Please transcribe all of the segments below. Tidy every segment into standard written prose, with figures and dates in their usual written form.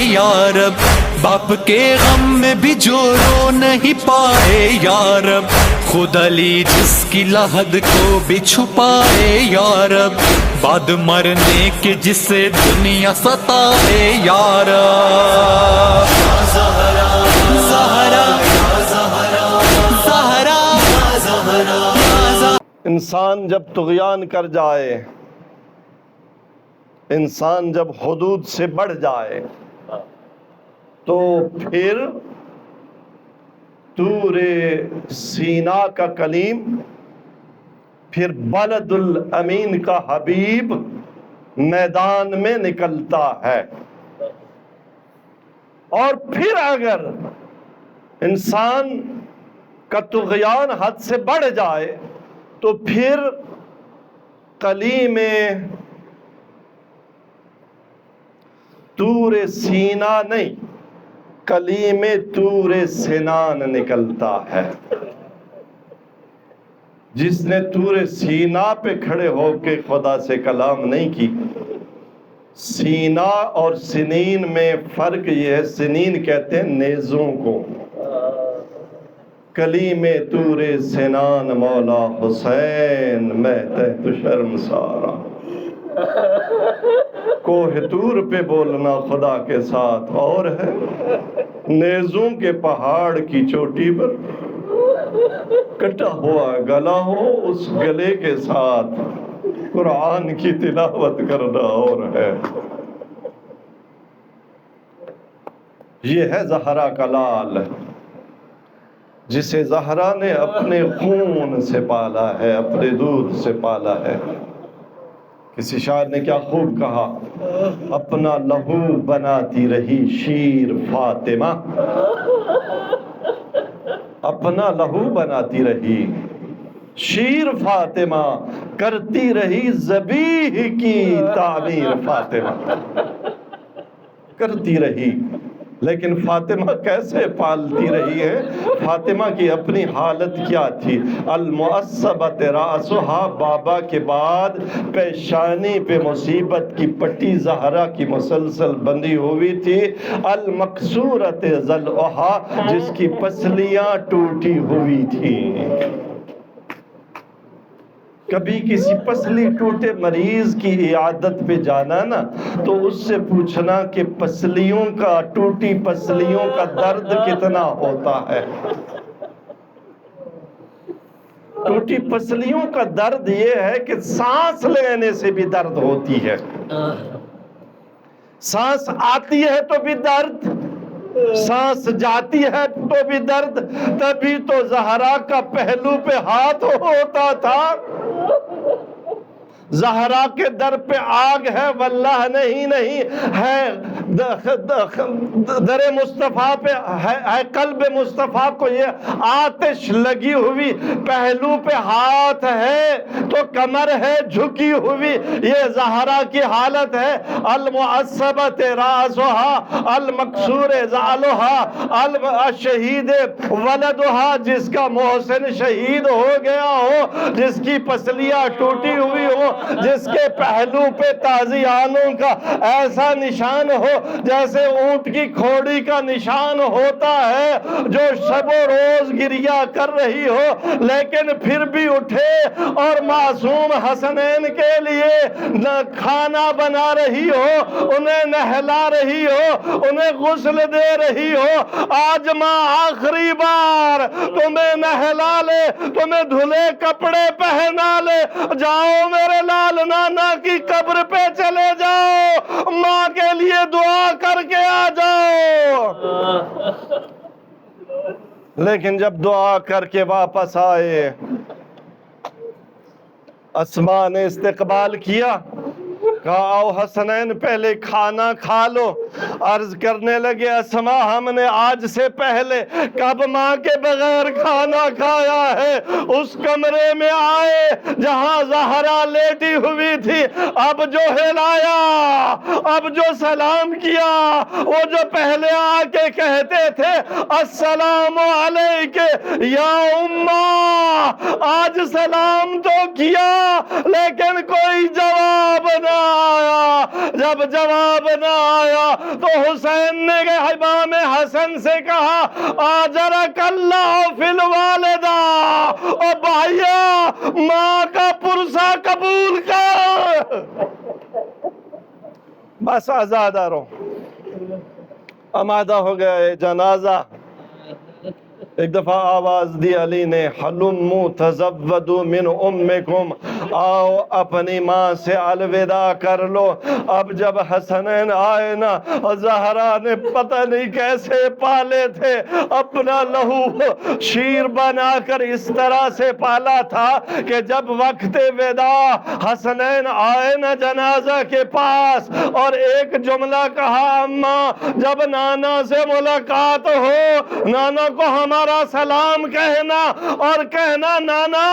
یا رب، باپ کے غم میں بھی جو رو نہیں پائے یا رب، خود علی جس کی لحد کو بھی چھپائے یا رب، بعد مرنے کے جسے دنیا ستائے یا رب۔ زہرا زہرا زہرا زہرا۔ انسان جب طغیان کر جائے، انسان جب حدود سے بڑھ جائے تو پھر طور سینا کا کلیم، پھر بلد الامین کا حبیب میدان میں نکلتا ہے۔ اور پھر اگر انسان کا طغیان حد سے بڑھ جائے تو پھر کلیم طور سینا نہیں، کلیم طور سنان نکلتا ہے۔ جس نے طور سینا پہ کھڑے ہو کے خدا سے کلام نہیں کی۔ سینا اور سنین میں فرق یہ ہے، سنین کہتے ہیں نیزوں کو، کلیم طور سنان مولا حسین میں تحت شرمسارا۔ کوہ طور پہ بولنا خدا کے ساتھ اور ہے، نیزوں کے پہاڑ کی چوٹی پر کٹا ہوا گلا ہو، اس گلے کے ساتھ قرآن کی تلاوت کرنا اور ہے۔ یہ ہے زہرا کا لال، جسے زہرا نے اپنے خون سے پالا ہے، اپنے دودھ سے پالا ہے۔ کسی شاعر نے کیا خوب کہا، اپنا لہو بناتی رہی شیر فاطمہ، اپنا لہو بناتی رہی شیر فاطمہ، کرتی رہی ذبیح کی تعمیر فاطمہ، کرتی رہی۔ لیکن فاطمہ کیسے پالتی رہی ہے؟ فاطمہ کی اپنی حالت کیا تھی؟ المعصبۃ رأسہا، بابا کے بعد پیشانی پہ مصیبت کی پٹی زہرا کی مسلسل بندھی ہوئی تھی۔ المکسورۃ ضلعہا، جس کی پسلیاں ٹوٹی ہوئی تھیں۔ کبھی کسی پسلی ٹوٹے مریض کی عیادت پہ جانا نا، تو اس سے پوچھنا کہ پسلیوں کا، ٹوٹی پسلیوں کا درد کتنا ہوتا ہے۔ ٹوٹی پسلیوں کا درد یہ ہے کہ سانس لینے سے بھی درد ہوتی ہے، سانس آتی ہے تو بھی درد، سانس جاتی ہے تو بھی درد۔ تبھی تو زہرا کا پہلو پہ ہاتھ ہوتا تھا۔ زہرا کے در پہ آگ ہے واللہ نہیں ہے، در مصطفیٰ پہ ہے قلب مصطفیٰ کو یہ آتش لگی ہوئی، پہلو پہ ہاتھ ہے تو کمر ہے جھکی ہوئی، یہ زہرا کی حالت ہے۔ المعصبۃ رأسہا، المکسور ذالہا، الشہید ولدہا، جس کا محسن شہید ہو گیا ہو، جس کی پسلیاں ٹوٹی ہوئی ہو، جس کے پہلو پہ تازیانوں کا ایسا نشان ہو جیسے اونٹ کی کھوڑی کا نشان ہوتا ہے، جو شب و روز گریہ کر رہی ہو لیکن پھر بھی اٹھے اور معصوم حسنین کے لیے کھانا بنا رہی ہو، انہیں نہلا رہی ہو، انہیں غسل دے رہی ہو۔ آج ماں آخری بار تمہیں نہلا لے، تمہیں دھلے کپڑے پہنا لے، جاؤ میرے لال نانا کی قبر پہ چلے جاؤ، ماں کے لیے دعا کر کے آ جاؤ۔ لیکن جب دعا کر کے واپس آئے، اسماء نے استقبال کیا، کہا آؤ حسنین پہلے کھانا کھا لو۔ عرض کرنے لگے اسماء ہم نے آج سے پہلے کب ماں کے بغیر کھانا کھایا ہے؟ اس کمرے میں آئے جہاں زہرا لیٹی ہوئی تھی، اب جو ہلایا، اب جو سلام کیا، وہ جو پہلے آ کے کہتے تھے السلام علیک یا اماں، آج سلام تو کیا لیکن کوئی جواب نہ آیا. جب جواب نہ آیا تو حسین نے امام حسن سے کہا آجرک اللہ فی الوالدہ، او بھائیا ماں کا پرسہ قبول کر. بس آزاداروں آمادہ ہو گیا جنازہ. ایک دفعہ آواز دی علی نے حلموا تزودوا من امکم، آؤ اپنی ماں سے الوداع کر لو. اب جب حسنین آئے نا، زہرا نے پتہ نہیں کیسے پالے تھے، اپنا لہو شیر بنا کر اس طرح سے پالا تھا کہ جب وقت وداع حسنین آئے نا جنازہ کے پاس اور ایک جملہ کہا اماں جب نانا سے ملاقات ہو نانا کو ہمارا سلام کہنا اور کہنا نانا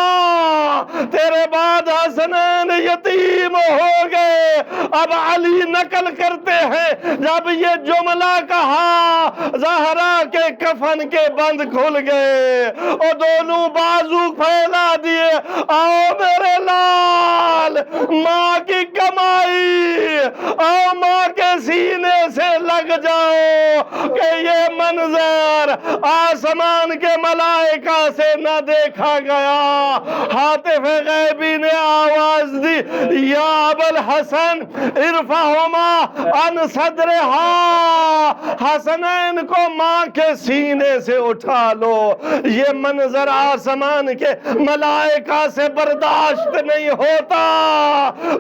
تیرے بعد حسنین یتیم ہو گئے. اب علی نقل کرتے ہیں جب یہ جملہ کہا زہرا کے کفن کے بند کھل گئے اور دونوں بازو پھیلا دیے. آؤ میرے لال ماں کی کمائی، آؤ ماں کے سینے سے لگ جاؤ کہ یہ منظر آسمان کے ملائکہ سے نہ دیکھا گیا. حاطف غیبی نے آواز دی یا ابا الحسن ارفعہما عن صدرہا، حسنین کو ماں کے سینے سے اٹھا لو. یہ منظر آسمان کے ملائکہ سے برداشت نہیں ہوتا.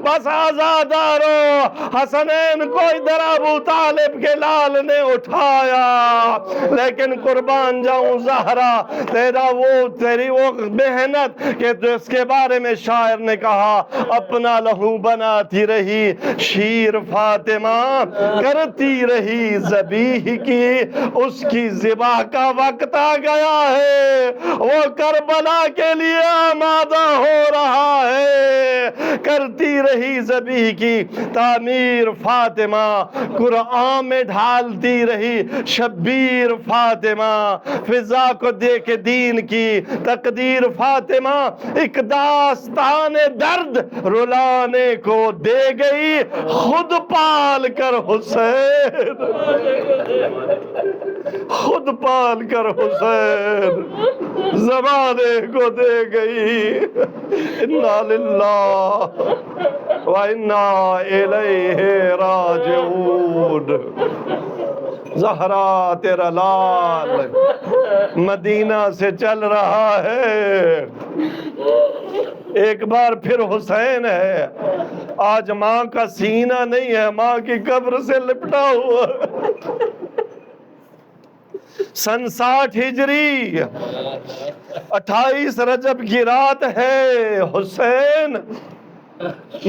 بس آزادارو حسنین کو ادھر ابو طالب کے لال نے اٹھایا. لیکن قربان جاؤں زہرا تیری وہ محنت کہ جس کے بارے میں شاعر نے کہا اپنا لہو بناتی رہی شیر فاطمہ کرتی رہی ذبیح کی، اس کی ذبح کا وقت آ گیا ہے، وہ کربلا کے لیے آمادہ ہو رہا ہے. کرتی رہی ذبیح کی تعمیر فاطمہ، قرآن میں ڈھالتی رہی شبیر فاطمہ، فضا کو دے کے دین کی تقدیر فاطمہ ایک داستان درد رلانے کو دے گئی خود پال کر حسین، خود پال کر حسین زمانے کو دے گئی. انا للہ وَإِنَّا إِلَيْهِ راجعون. زہرا تیرا لال مدینہ سے چل رہا ہے. ایک بار پھر حسین ہے. آج ماں کا سینہ نہیں ہے، ماں کی قبر سے لپٹا ہوا. سن 60 ہجری 28 رجب کی رات ہے. حسین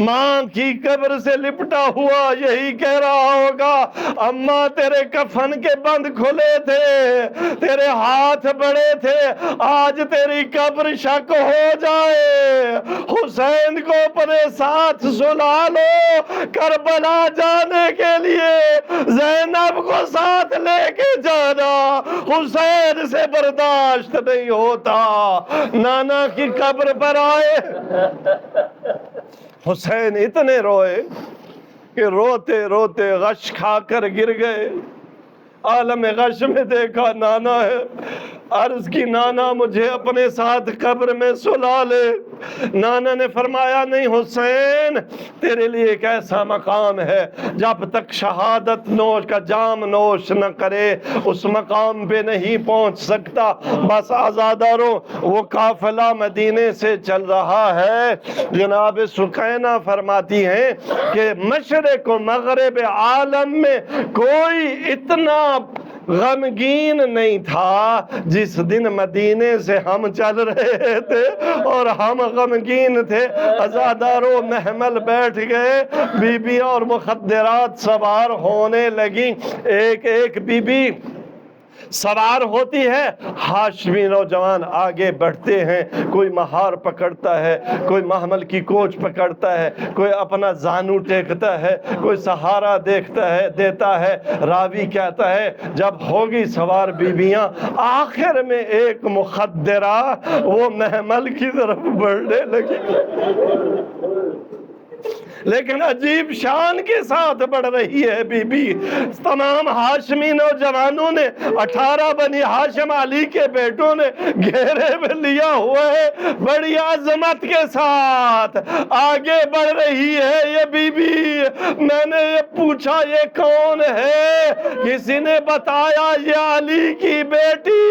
ماں کی قبر سے لپٹا ہوا یہی کہہ رہا ہوگا اماں تیرے کفن کے بند کھلے تھے، تیرے ہاتھ بڑے تھے، آج تیری قبر شک ہو جائے. حسین کو اپنے ساتھ سلا لو، کربلا جانے کے لیے زینب کو ساتھ لے کے جانا. حسین سے برداشت نہیں ہوتا. نانا کی قبر پر آئے، حسین اتنے روئے کہ روتے روتے غش کھا کر گر گئے. عالم غش میں دیکھا نانا ہے، عرض کی نانا مجھے اپنے ساتھ قبر میں سلا لے. نانا نے فرمایا نہیں حسین، تیرے لیے ایک ایسا مقام ہے جب تک شہادت نوش کا جام نوش نہ کرے اس مقام پہ نہیں پہنچ سکتا. بس آزاداروں وہ قافلہ مدینے سے چل رہا ہے. جناب سکینہ فرماتی ہیں کہ مشرق و مغرب عالم میں کوئی اتنا غمگین نہیں تھا جس دن مدینے سے ہم چل رہے تھے اور ہم غمگین تھے. عزاداروں محمل بیٹھ گئے، بیویاں اور مخدرات سوار ہونے لگیں. ایک ایک بی بی سوار ہوتی ہے، ہاشمی نوجوان آگے بڑھتے ہیں. کوئی مہار پکڑتا ہے، کوئی محمل کی کوچ پکڑتا ہے، کوئی اپنا زانو ٹیکتا ہے، کوئی سہارا دیتا ہے. راوی کہتا ہے جب ہوگی سوار بیویاں، آخر میں ایک مخدرہ وہ محمل کی طرف بڑھنے لگی. لیکن عجیب شان کے ساتھ بڑھ رہی ہے بی بی۔ تمام ہاشمی نوجوانوں نے 18 بنی ہاشم علی کے بیٹوں نے گھیرے میں لیا ہوا ہے، بڑی عظمت کے ساتھ آگے بڑھ رہی ہے یہ بی بی۔ میں نے یہ پوچھا یہ کون ہے؟ کسی نے بتایا یہ علی کی بیٹی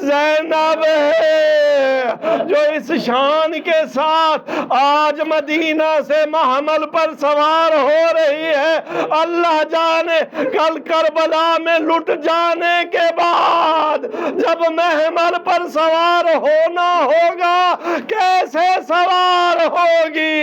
زینب ہے، جو اس شان کے ساتھ آج مدینہ سے محمل پر سوار ہو رہی ہے۔ اللہ جانے کل کربلا میں لٹ جانے کے بعد جب محمل پر سوار ہونا ہوگا کیسے سوار ہوگی۔